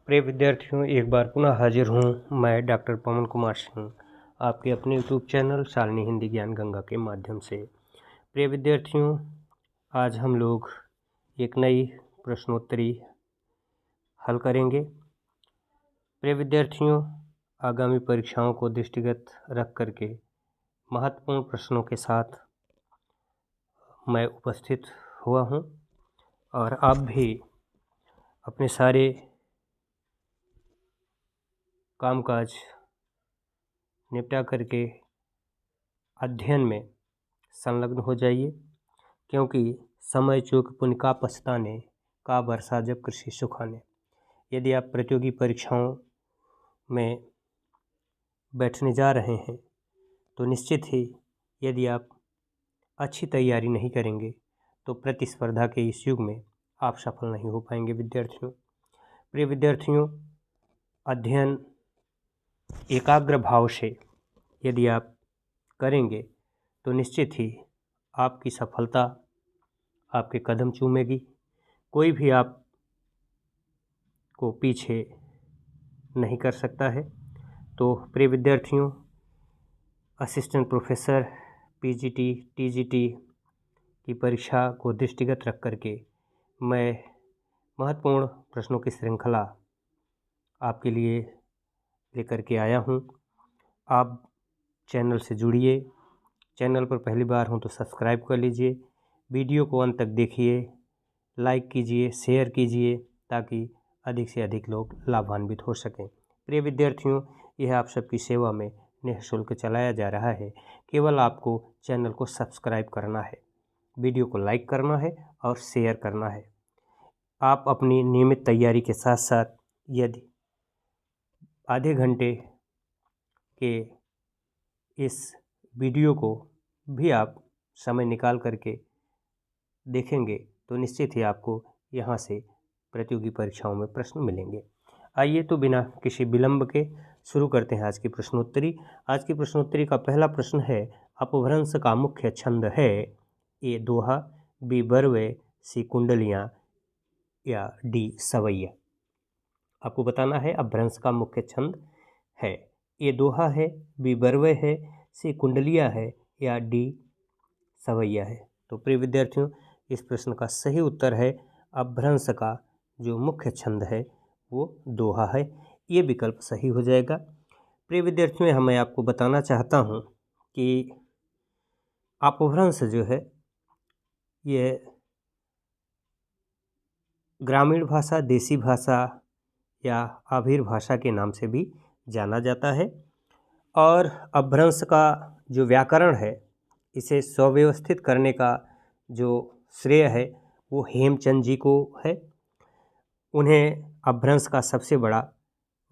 प्रिय विद्यार्थियों, एक बार पुनः हाजिर हूँ मैं डॉक्टर पवन कुमार सिंह, आपके अपने यूट्यूब चैनल शालिनी हिंदी ज्ञान गंगा के माध्यम से। प्रिय विद्यार्थियों, आज हम लोग एक नई प्रश्नोत्तरी हल करेंगे। प्रिय विद्यार्थियों, आगामी परीक्षाओं को दृष्टिगत रख करके महत्वपूर्ण प्रश्नों के साथ मैं उपस्थित हुआ हूँ और आप भी अपने सारे कामकाज निपटा करके अध्ययन में संलग्न हो जाइए, क्योंकि समय चूक पुण्य का पछताने का वर्षा जब कृषि सुखाने। यदि आप प्रतियोगी परीक्षाओं में बैठने जा रहे हैं तो निश्चित ही यदि आप अच्छी तैयारी नहीं करेंगे तो प्रतिस्पर्धा के इस युग में आप सफल नहीं हो पाएंगे। विद्यार्थियों, प्रिय विद्यार्थियों, अध्ययन एकाग्र भाव से यदि आप करेंगे तो निश्चित ही आपकी सफलता आपके कदम चूमेगी। कोई भी आप को पीछे नहीं कर सकता है। तो प्रिय विद्यार्थियों, असिस्टेंट प्रोफेसर पीजीटी टीजीटी की परीक्षा को दृष्टिगत रख करके मैं महत्वपूर्ण प्रश्नों की श्रृंखला आपके लिए लेकर के आया हूँ। आप चैनल से जुड़िए। चैनल पर पहली बार हो तो सब्सक्राइब कर लीजिए। वीडियो को अंत तक देखिए, लाइक कीजिए, शेयर कीजिए, ताकि अधिक से अधिक लोग लाभान्वित हो सकें। प्रिय विद्यार्थियों, यह आप सबकी सेवा में निःशुल्क चलाया जा रहा है। केवल आपको चैनल को सब्सक्राइब करना है, वीडियो को लाइक करना है और शेयर करना है। आप अपनी नियमित तैयारी के साथ साथ यदि आधे घंटे के इस वीडियो को भी आप समय निकाल करके देखेंगे तो निश्चित ही आपको यहाँ से प्रतियोगी परीक्षाओं में प्रश्न मिलेंगे। आइए तो बिना किसी विलंब के शुरू करते हैं आज की प्रश्नोत्तरी। आज की प्रश्नोत्तरी का पहला प्रश्न है, अपभ्रंश का मुख्य छंद है ए दोहा, बी बरवे, सी कुंडलियाँ या डी सवैया। आपको बताना है अपभ्रंश का मुख्य छंद है, ए दोहा है, बी बरवे है, सी कुंडलिया है या डी सवैया है। तो प्रिय विद्यार्थियों, इस प्रश्न का सही उत्तर है अपभ्रंश का जो मुख्य छंद है वो दोहा है। ये विकल्प सही हो जाएगा। प्रिय विद्यार्थियों, मैं आपको बताना चाहता हूँ कि अपभ्रंश जो है ये ग्रामीण भाषा, देसी भाषा या आभीर भाषा के नाम से भी जाना जाता है। और अपभ्रंश का जो व्याकरण है, इसे सुव्यवस्थित करने का जो श्रेय है वो हेमचंद जी को है। उन्हें अपभ्रंश का सबसे बड़ा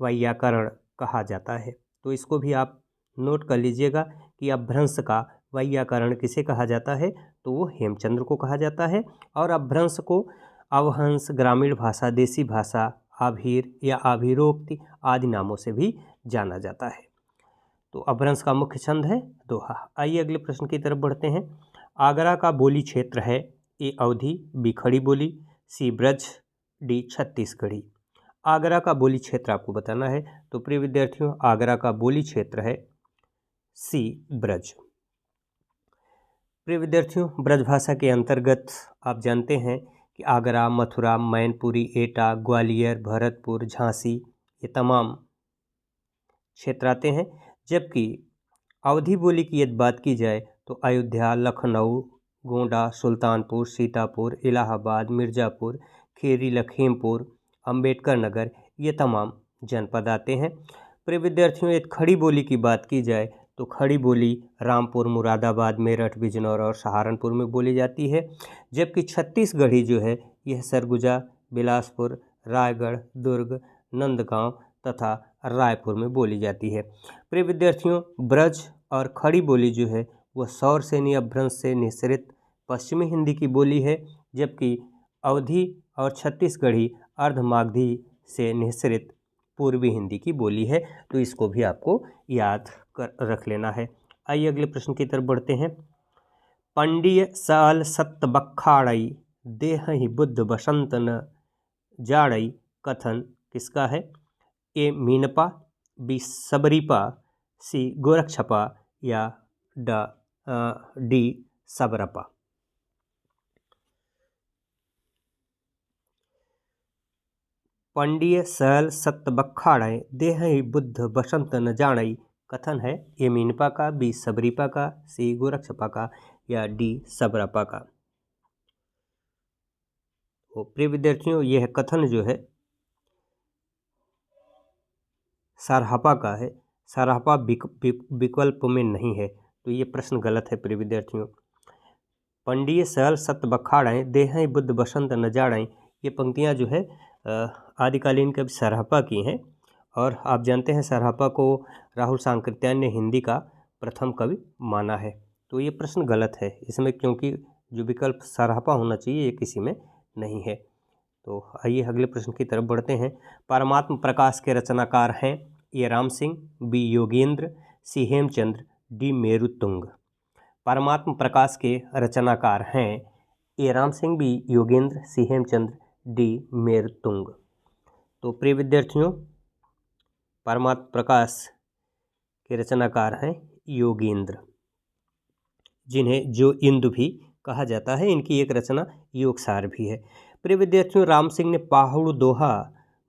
वैयाकरण कहा जाता है। तो इसको भी आप नोट कर लीजिएगा कि अपभ्रंश का वैयाकरण किसे कहा जाता है, तो वो हेमचंद्र को कहा जाता है। और अपभ्रंश को अवहंस, ग्रामीण भाषा, देसी भाषा, आभीर या आभीरोक्ति आदि नामों से भी जाना जाता है। तो अपभ्रंश का मुख्य छंद है दोहा। आइए अगले प्रश्न की तरफ बढ़ते हैं। आगरा का बोली क्षेत्र है ए अवधी, बी खड़ी बोली, सी ब्रज, डी छत्तीसगढ़ी। आगरा का बोली क्षेत्र आपको बताना है। तो प्रिय विद्यार्थियों, आगरा का बोली क्षेत्र है सी ब्रज। प्रिय विद्यार्थियों, ब्रज भाषा के अंतर्गत आप जानते हैं कि आगरा, मथुरा, मैनपुरी, एटा, ग्वालियर, भरतपुर, झांसी ये तमाम क्षेत्र आते हैं। जबकि अवधी बोली की यदि बात की जाए तो अयोध्या, लखनऊ, गोंडा, सुल्तानपुर, सीतापुर, इलाहाबाद, मिर्ज़ापुर, खीरी, लखीमपुर, अंबेडकर नगर ये तमाम जनपद आते हैं। प्रिय विद्यार्थियों, यदि खड़ी बोली की बात की जाए तो खड़ी बोली रामपुर, मुरादाबाद, मेरठ, बिजनौर और सहारनपुर में बोली जाती है। जबकि छत्तीसगढ़ी जो है यह सरगुजा, बिलासपुर, रायगढ़, दुर्ग, नंदगांव तथा रायपुर में बोली जाती है। प्रिय विद्यार्थियों, ब्रज और खड़ी बोली जो है वह सौरसेनी अपभ्रंश से निःसृत पश्चिमी हिंदी की बोली है। जबकि अवधी और छत्तीसगढ़ी अर्धमागधी से निःसृत पूर्वी हिंदी की बोली है। तो इसको भी आपको याद कर रख लेना है। आइए अगले प्रश्न की तरफ बढ़ते हैं। पंडिय साल सत्त बखाड़ई, देहहि बुद्ध बसंत न जाड़ई, कथन किसका है? ए मीनपा, बी सबरीपा, सी गोरक्षपा या डी सबरपा। पंडिय सल सत बखाड़े देहई बुद्ध बसंत न जाणई कथन है ए मीनपा का, बी सबरीपा का, सी गोरक्षपा का या डी सबरपा का। तो प्रिय विद्यार्थियों, यह कथन जो है सरहपा का है। सरहपा विकल्प में नहीं है, तो ये प्रश्न गलत है प्रिय विद्यार्थियों। पंडिय सल सत बखाड़े देहई बुद्ध बसंत न जाड़ें, ये पंक्तियाँ जो है आदिकालीन कवि सरहपा की हैं। और आप जानते हैं सरहपा को राहुल सांकृत्यायन ने हिंदी का प्रथम कवि माना है। तो ये प्रश्न गलत है इसमें, क्योंकि जो विकल्प सरहपा होना चाहिए ये किसी में नहीं है। तो आइए अगले प्रश्न की तरफ बढ़ते हैं। परमात्म प्रकाश के रचनाकार हैं ए राम सिंह, बी योगेंद्र, सी हेमचंद्र, डी मेरुतुंग। परमात्म प्रकाश के रचनाकार हैं ए राम सिंह, बी योगेंद्र, सी हेमचंद्र, डी मेरुतुंग। तो प्रिय विद्यार्थियों, परमात्म प्रकाश के रचनाकार हैं योगेंद्र, जिन्हें जो इंदु भी कहा जाता है। इनकी एक रचना योगसार भी है। प्रिय विद्यार्थियों, राम सिंह ने पाहुड़ दोहा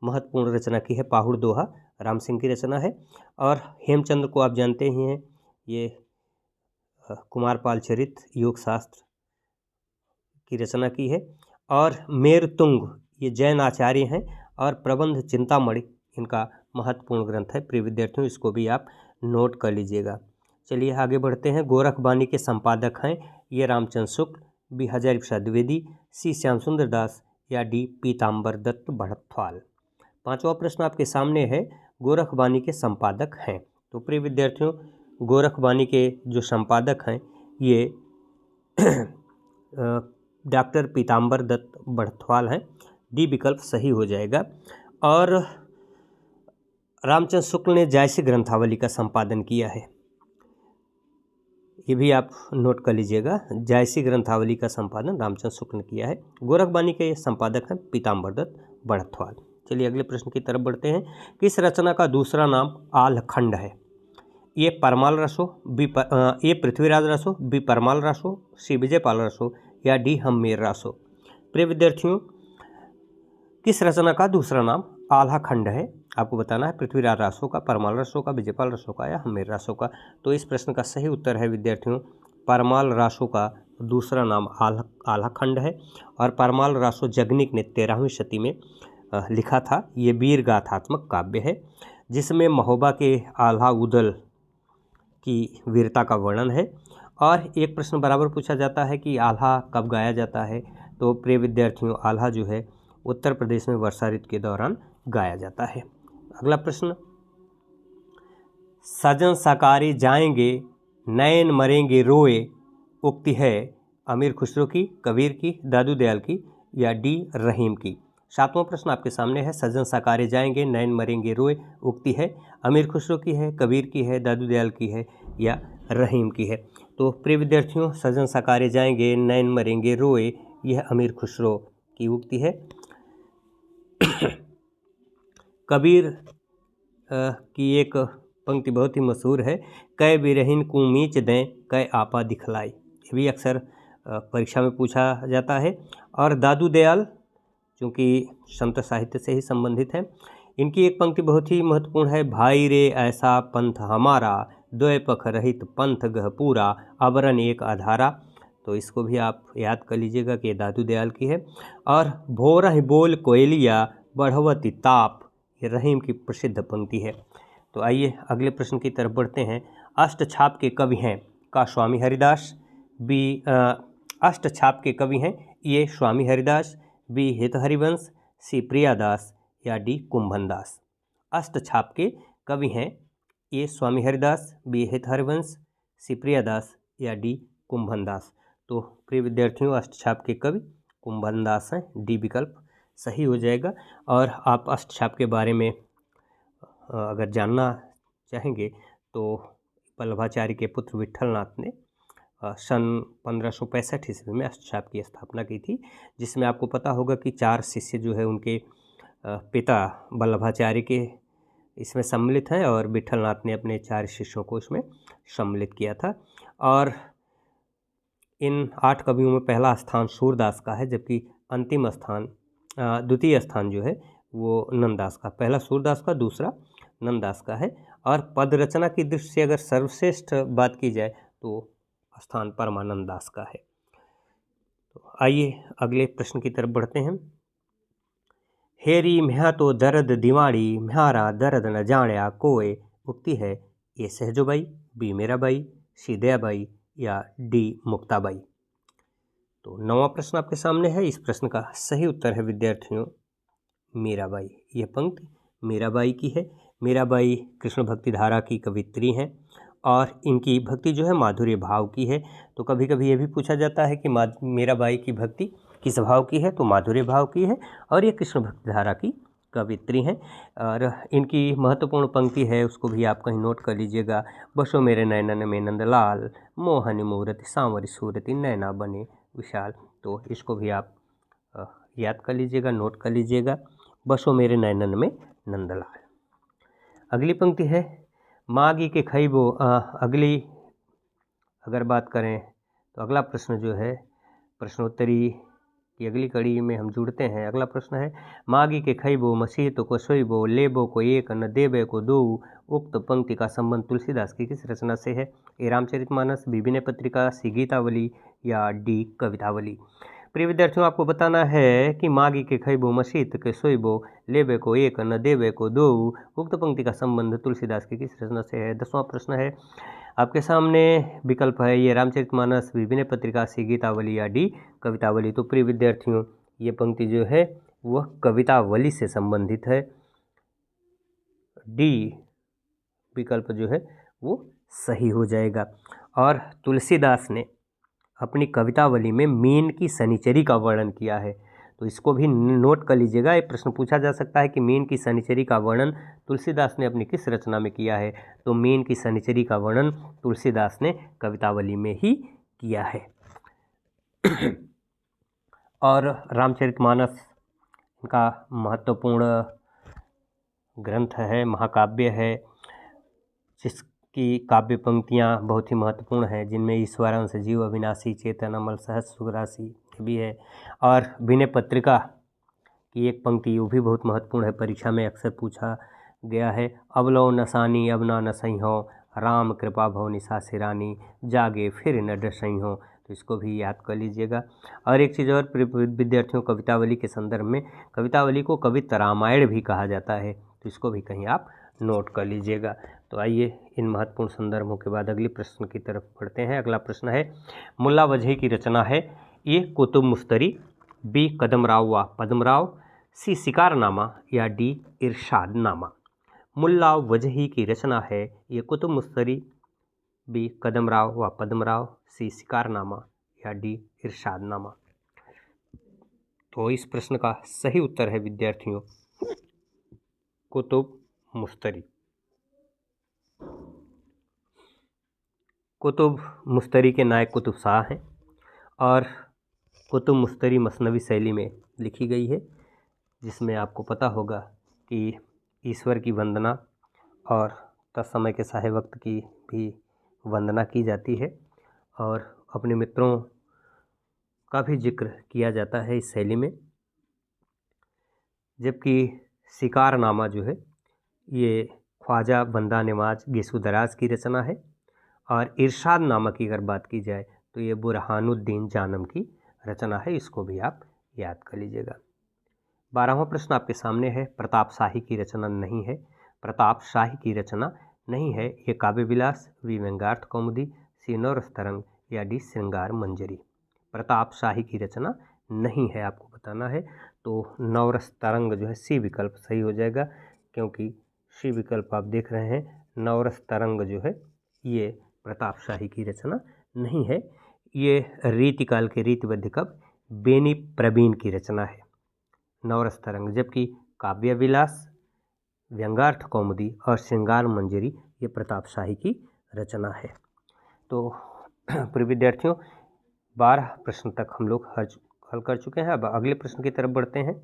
महत्वपूर्ण रचना की है। पाहुड़ दोहा राम सिंह की रचना है। और हेमचंद्र को आप जानते ही हैं, ये कुमारपाल चरित योग शास्त्र की रचना की है। और मेरुतुंग ये जैन आचार्य हैं। और प्रबंध चिंतामणि इनका महत्वपूर्ण ग्रंथ है। प्रिय विद्यार्थियों, इसको भी आप नोट कर लीजिएगा। चलिए आगे बढ़ते हैं। गोरखबानी के संपादक हैं ये रामचंद्र शुक्ल, बी हजारी प्रसाद द्विवेदी, सी श्याम सुंदर दास या डी पीताम्बर दत्त बड़थवाल। पांचवा प्रश्न आपके सामने है, गोरखबानी के संपादक हैं। तो प्रिय विद्यार्थियों, गोरखबानी के जो संपादक हैं ये डॉक्टर पीताम्बर दत्त बड़थवाल हैं। डी विकल्प सही हो जाएगा। और रामचंद्र शुक्ल ने जायसी ग्रंथावली का संपादन किया है, ये भी आप नोट कर लीजिएगा। जायसी ग्रंथावली का संपादन रामचंद्र शुक्ल ने किया है। गोरखबानी के संपादक हैं पीताम्बर दत्त बड़थवाल। चलिए अगले प्रश्न की तरफ बढ़ते हैं। किस रचना का दूसरा नाम आल्हखंड है? ए परमाल रसो, ए पृथ्वीराज रसो, बी परमाल रसो, सी विजयपाल रसो या डी हम्मेर रसो। प्रिय विद्यार्थियों, किस रचना का दूसरा नाम आल्हाखंड है? आपको बताना है पृथ्वीराज रासो का, परमाल रसो का, विजयपाल रसो का या हम्मेर रासो का। तो इस प्रश्न का सही उत्तर है विद्यार्थियों, परमाल रासो का दूसरा नाम आल्हाखंड है। और परमाल रासो जगनिक ने 13वीं शती में लिखा था। ये वीर गाथात्मक काव्य है जिसमें महोबा के आल्हा उदल की वीरता का वर्णन है। और एक प्रश्न बराबर पूछा जाता है कि आल्हा कब गाया जाता है? तो प्रिय विद्यार्थियों, आल्हा जो है उत्तर प्रदेश में वर्षा ऋतु के दौरान गाया जाता है। अगला प्रश्न, सजन सकारे जाएंगे नैन मरेंगे रोए उक्ति है अमीर खुसरो की, कबीर की, दादू दयाल की या डी रहीम की। सातवां प्रश्न आपके सामने है। सजन सकारे जाएंगे नैन मरेंगे रोए उक्ति है अमीर खुसरो की है, कबीर की है, दादू दयाल की है या रहीम की है। तो प्रिय विद्यार्थियों, सजन सकारे जाएंगे नैन मरेंगे रोए यह अमीर खुसरो की उक्ति है। कबीर की एक पंक्ति बहुत ही मशहूर है, कै बिरहिन को मीच दें कै आपा दिखलाई। ये भी अक्सर परीक्षा में पूछा जाता है। और दादू दयाल चूँकि संत साहित्य से ही संबंधित है, इनकी एक पंक्ति बहुत ही महत्वपूर्ण है, भाई रे ऐसा पंथ हमारा द्वय पख रहित पंथ गह पूरा अबरन एक आधारा। तो इसको भी आप याद कर लीजिएगा कि दादू दयाल की है। और भोरह बोल कोयलिया बढ़वती ताप, ये रहीम की प्रसिद्ध पंक्ति है। तो आइए अगले प्रश्न की तरफ बढ़ते हैं। अष्टछाप के कवि हैं का स्वामी हरिदास, बी अष्टछाप के कवि हैं ये स्वामी हरिदास, बी हित हरिवंश, सी प्रियादास या डी कुंभनदास। अष्टछाप के कवि हैं ये स्वामी हरिदास, बी हित हरिवंश, सी प्रियादास या डी कुंभनदास। तो प्रिय विद्यार्थियों, अष्टछाप के कवि कुंभनदास हैं। डी विकल्प सही हो जाएगा। और आप अष्टछाप के बारे में अगर जानना चाहेंगे तो वल्लभाचार्य के पुत्र विट्ठलनाथ ने सन 1565 ईस्वी में अष्टछाप की स्थापना की थी, जिसमें आपको पता होगा कि 4 शिष्य जो है उनके पिता वल्लभाचार्य के इसमें सम्मिलित हैं और विठलनाथ ने अपने 4 शिष्यों को इसमें सम्मिलित किया था। और इन 8 कवियों में पहला स्थान सूरदास का है, जबकि अंतिम स्थान द्वितीय स्थान जो है वो नंददास का। पहला सूरदास का, दूसरा नंददास का है। और पद रचना की दृष्टि से अगर सर्वश्रेष्ठ बात की जाए तो स्थान परमानंद दास का है। तो आइए अगले प्रश्न की तरफ बढ़ते हैं। हेरी म्या तो दर्द दिवाड़ी, म्यारा दर्द न जाण्या कोय। उक्ति है ए सहजोबाई, बी मीराबाई, सी दयाबाई या डी मुक्ताबाई। तो 9वां प्रश्न आपके सामने है। इस प्रश्न का सही उत्तर है विद्यार्थियों मीराबाई। यह पंक्ति मीराबाई की है। मीराबाई कृष्ण भक्ति धारा की कवित्री हैं और इनकी भक्ति जो है माधुर्य भाव की है। तो कभी कभी ये भी पूछा जाता है कि मीराबाई की भक्ति किस भाव की है, तो माधुर्य भाव की है और ये कृष्ण भक्ति धारा की कवित्री हैं। और इनकी महत्वपूर्ण पंक्ति है, उसको भी आप कहीं नोट कर लीजिएगा। बसो मेरे नैनन में नंदलाल, मोहनी मूरति सांवरी सूरति, नैना बने विशाल। तो इसको भी आप याद कर लीजिएगा, नोट कर लीजिएगा, बसो मेरे नैनन में नंदलाल। अगली पंक्ति है मागी के खैबो। अगली अगर बात करें तो अगला प्रश्न जो है प्रश्नोत्तरी की अगली कड़ी में हम जुड़ते हैं। अगला प्रश्न है मागी के खैबो, मसीतो को सोइबो, लेबो को एक, न देबे को दो। उक्त पंक्ति का संबंध तुलसीदास की किस रचना से है? ए रामचरितमानस, बी विनय पत्रिका, सी गीतावली या डी कवितावली। प्रिय विद्यार्थियों, आपको बताना है कि मागी के खैबो, मसीत के सोइबो, लेबे को एक, न देबे को दो। उक्त पंक्ति का संबंध तुलसीदास की किस रचना से है? 10वां प्रश्न है आपके सामने। विकल्प है ये रामचरितमानस, बी विनय पत्रिका, सी गीतावली या डी कवितावली। तो प्रिय विद्यार्थियों, ये पंक्ति जो है वह कवितावली से संबंधित है। डी विकल्प जो है वो सही हो जाएगा। और तुलसीदास ने अपनी कवितावली में मीन की शनिचरी का वर्णन किया है, तो इसको भी नोट कर लीजिएगा। ये प्रश्न पूछा जा सकता है कि मीन की शनिचरी का वर्णन तुलसीदास ने अपनी किस रचना में किया है? तो मीन की शनिचरी का वर्णन तुलसीदास ने कवितावली में ही किया है। और रामचरितमानस इनका महत्वपूर्ण ग्रंथ है, महाकाव्य है, जिसकी काव्य पंक्तियाँ बहुत ही महत्वपूर्ण हैं, जिनमें ईश्वरांश, जीव अविनाशी, चेतन अमल, सहज सुराशि भी है। और विनय पत्रिका की एक पंक्ति वो भी बहुत महत्वपूर्ण है, परीक्षा में अक्सर पूछा गया है। अवलो नसानी अब ना नसई हो, राम कृपा भव निशा सिरानी, जागे फिर न डसई हो। तो इसको भी याद कर लीजिएगा। और एक चीज़ और विद्यार्थियों, कवितावली के संदर्भ में कवितावली को कविता रामायण भी कहा जाता है, तो इसको भी कहीं आप नोट कर लीजिएगा। तो आइए इन महत्वपूर्ण संदर्भों के बाद अगले प्रश्न की तरफ बढ़ते हैं। अगला प्रश्न है मुल्ला वजही की रचना है। ए कुतुब मुस्तरी, बी कदमराव व पद्मराव, सी शिकारनामा या डी इरशादनामा। मुल्ला वजही की रचना है। ये कुतुब मुस्तरी, बी कदमराव व पद्मराव, सी शिकारनामा या डी इरशादनामा। तो इस प्रश्न का सही उत्तर है विद्यार्थियों कुतुब मुस्तरी। कुतुब मुस्तरी के नायक कुतुब शाह हैं और कुतुब मुस्तरी मसनवी शैली में लिखी गई है, जिसमें आपको पता होगा कि ईश्वर की वंदना और तत्समय के साहे वक्त की भी वंदना की जाती है और अपने मित्रों का भी जिक्र किया जाता है इस शैली में। जबकि शिकारनामा जो है ये ख्वाजा बंदा नवाज गेसुदराज की रचना है और इरशादनामा की अगर बात की जाए तो ये बुरहानुद्दीन जानम की रचना है। इसको भी आप याद कर लीजिएगा। 12वां प्रश्न आपके सामने है। प्रताप शाही की रचना नहीं है। प्रताप शाही की रचना नहीं है। ये काव्य विलास, वी व्यंग्यार्थ कौमुदी, सी नवरस तरंग या डी श्रृंगार मंजरी। प्रताप शाही की रचना नहीं है, आपको बताना है। तो नवरस तरंग जो है सी विकल्प सही हो जाएगा, क्योंकि सी विकल्प आप देख रहे हैं नवरस तरंग जो है ये प्रताप शाही की रचना नहीं है। ये रीतिकाल के रीतिबद्ध कवि बेनी प्रवीण की रचना है नवरस तरंग। जबकि काव्य विलास, व्यंग्यार्थ कौमुदी और श्रृंगार मंजरी ये प्रताप शाही की रचना है। तो प्रिय विद्यार्थियों, 12 प्रश्न तक हम लोग हल कर चुके हैं। अब अगले प्रश्न की तरफ बढ़ते हैं।